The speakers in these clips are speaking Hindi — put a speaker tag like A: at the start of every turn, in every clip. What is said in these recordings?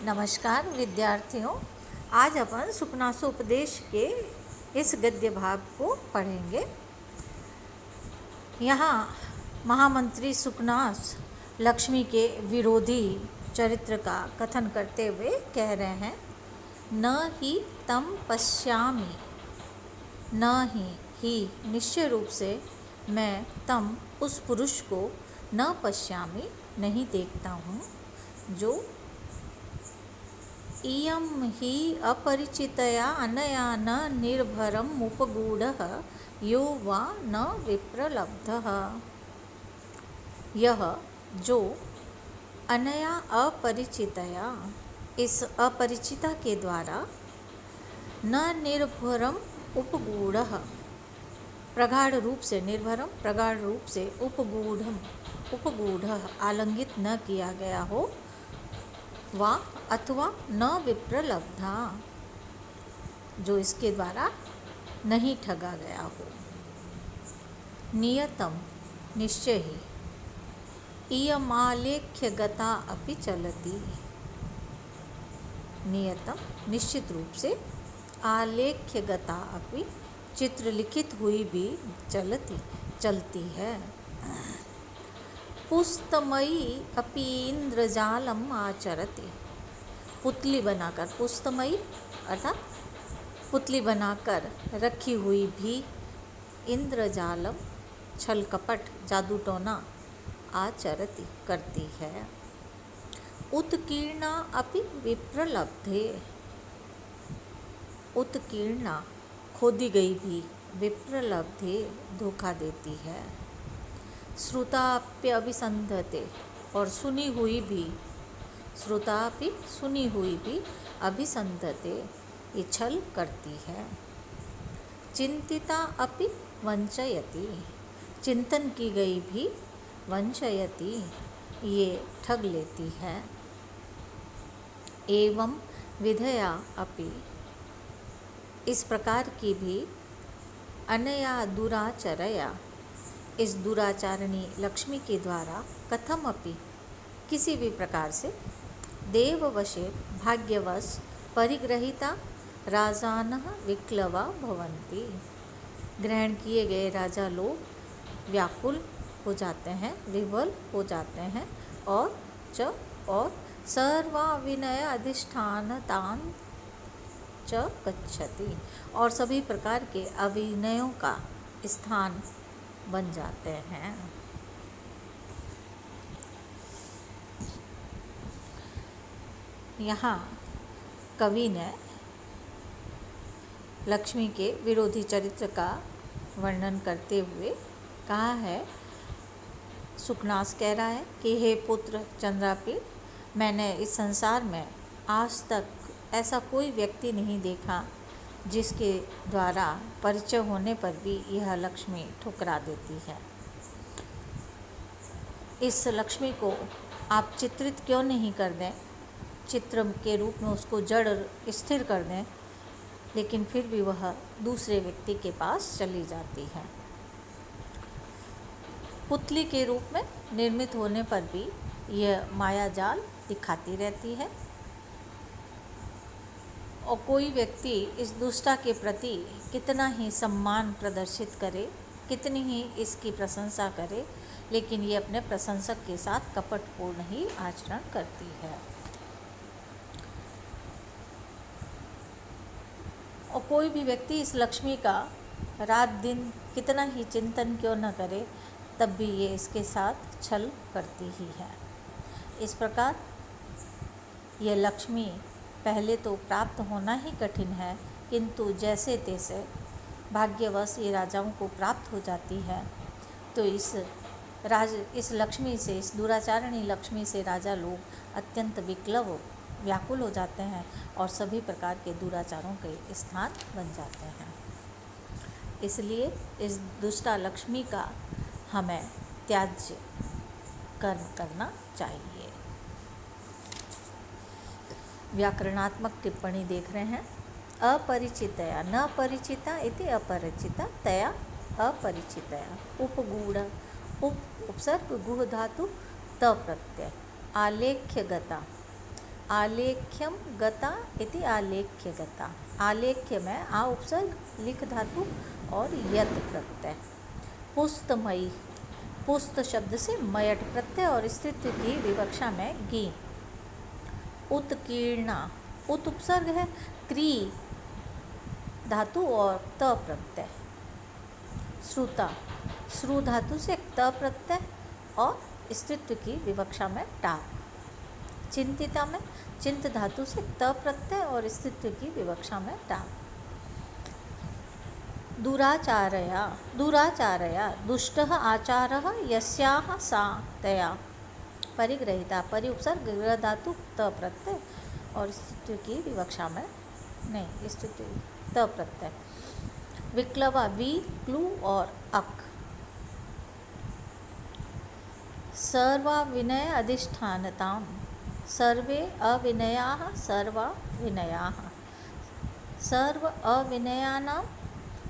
A: नमस्कार विद्यार्थियों, आज अपन सुखनासोपदेश के इस गद्य भाग को पढ़ेंगे। यहाँ महामंत्री सुखनास लक्ष्मी के विरोधी चरित्र का कथन करते हुए कह रहे हैं, न ही तम पश्यामि, न ही निश्चय रूप से मैं तम उस पुरुष को न पश्यामि नहीं देखता हूँ जो इयं हि अपरिचितया अनया न निर्भरम् उपगूढ़ः यो वा न विप्रलब्धः। यह जो अनया अपरिचितया, इस अपरिचिता के द्वारा, न निर्भरम उपगूढ़ः, प्रगाढ़ रूप से निर्भरम, प्रगाढ़ रूप से उपगूढ़म, उपगूढ़ः आलंगित न किया गया हो, वा अथवा न विप्रलब्धा, जो इसके द्वारा नहीं ठगा गया हो। नियतम निश्चय ही इयमालेख्य गता अपि चलति, नियतम निश्चित रूप से, आलेख्य गता अपि चित्र लिखित हुई भी चलती है। पुस्तमयी अपि इंद्रजालम आचरति, पुतली बनाकर, पुस्तमयी अर्थात पुतली बनाकर रखी हुई भी इंद्रजालम छल कपट जादू टोना आचरति करती है। उत्कीर्णा अपि विप्रलब्धे, उत्कीर्णा खोदी गई भी विप्रलब्धे धोखा देती है। श्रुताप्य अभिसंधते, और सुनी हुई भी, श्रुतापि सुनी हुई भी, अभिसंधते ये छल करती है। चिंतिता अपि वंचयति, चिंतन की गई भी वंचयति ये ठग लेती है। एवं विधया अपि, इस प्रकार की भी, अनया दुराचरया, इस दुराचारणी लक्ष्मी के द्वारा, कथम अपि किसी भी प्रकार से, देववशे भाग्यवश परिग्रहिता राजानः विक्लवा भवन्ति, ग्रहण किए गए राजा लोग व्याकुल हो जाते हैं, विवल हो जाते हैं, और सर्वा विनय अधिष्ठानतान च गच्छति, और सभी प्रकार के अविनयों का स्थान बन जाते हैं। यहाँ कवि ने लक्ष्मी के विरोधी चरित्र का वर्णन करते हुए कहा है, सुखनास कह रहा है कि हे पुत्र चंद्रापीठ, मैंने इस संसार में आज तक ऐसा कोई व्यक्ति नहीं देखा जिसके द्वारा परिचय होने पर भी यह लक्ष्मी ठुकरा देती है। इस लक्ष्मी को आप चित्रित क्यों नहीं कर दें, चित्र के रूप में उसको जड़ स्थिर कर दें, लेकिन फिर भी वह दूसरे व्यक्ति के पास चली जाती है। पुतली के रूप में निर्मित होने पर भी यह माया जाल दिखाती रहती है, और कोई व्यक्ति इस दुष्टा के प्रति कितना ही सम्मान प्रदर्शित करे, कितनी ही इसकी प्रशंसा करे, लेकिन ये अपने प्रशंसक के साथ कपटपूर्ण ही आचरण करती है। और कोई भी व्यक्ति इस लक्ष्मी का रात दिन कितना ही चिंतन क्यों न करे, तब भी ये इसके साथ छल करती ही है। इस प्रकार ये लक्ष्मी पहले तो प्राप्त होना ही कठिन है, किंतु जैसे तैसे भाग्यवश ये राजाओं को प्राप्त हो जाती है, तो इस लक्ष्मी से, इस दुराचारणी लक्ष्मी से राजा लोग अत्यंत विक्लव, व्याकुल हो जाते हैं, और सभी प्रकार के दुराचारों के स्थान बन जाते हैं। इसलिए इस दुष्टा लक्ष्मी का हमें त्याज्य कर्म करना चाहिए। व्याकरणात्मक टिप्पणी देख रहे हैं। अपरिचितया, न परिचिता इति अपरिचिता, तया अपरिचितया, उपगूढ़, उपसर्ग गुह धातु त प्रत्यय, आलेख्य गता, आलेख्यम गता इति आलेख्य गता। आलेख्य में आ उपसर्ग, लिख धातु और यत प्रत्यय। पुस्तमयी, पुस्त शब्द से मयट प्रत्यय और स्त्रीत्व की विवक्षा में गी। उत्कीर्णा, उत उपसर्ग है, क्री धातु और त प्रत्यय। श्रुता, श्रु धातु से त प्रत्यय और स्त्रीत्व की विवक्षा में टा। चिंतिता में चिंत धातु से त प्रत्यय और स्त्रीत्व की विवक्षा में टा। दुराचारया, दुराचारया दुष्टः आचारः यस्याः सा तया। परिग्रहिता, परि उपसर्ग गृह धातु त प्रत्यय और स्त्रीत्व की विवक्षा में नहीं, स्त्रीत्व त प्रत्यय। विक्लवा, वी क्लू और अक। सर्वा विनय अधिष्ठानताम, सर्वे अविनयाः सर्वा विनयाः। सर्व अविनयानाम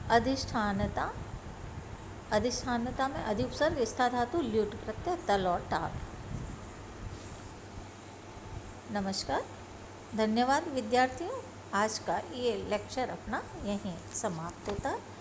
A: अधिष्ठानता, अधिष्ठानता में अधि उपसर्ग स्था धातु ल्युट प्रत्यय तल और टाल। नमस्कार, धन्यवाद विद्यार्थियों। आज का ये लेक्चर अपना यहीं समाप्त होता है।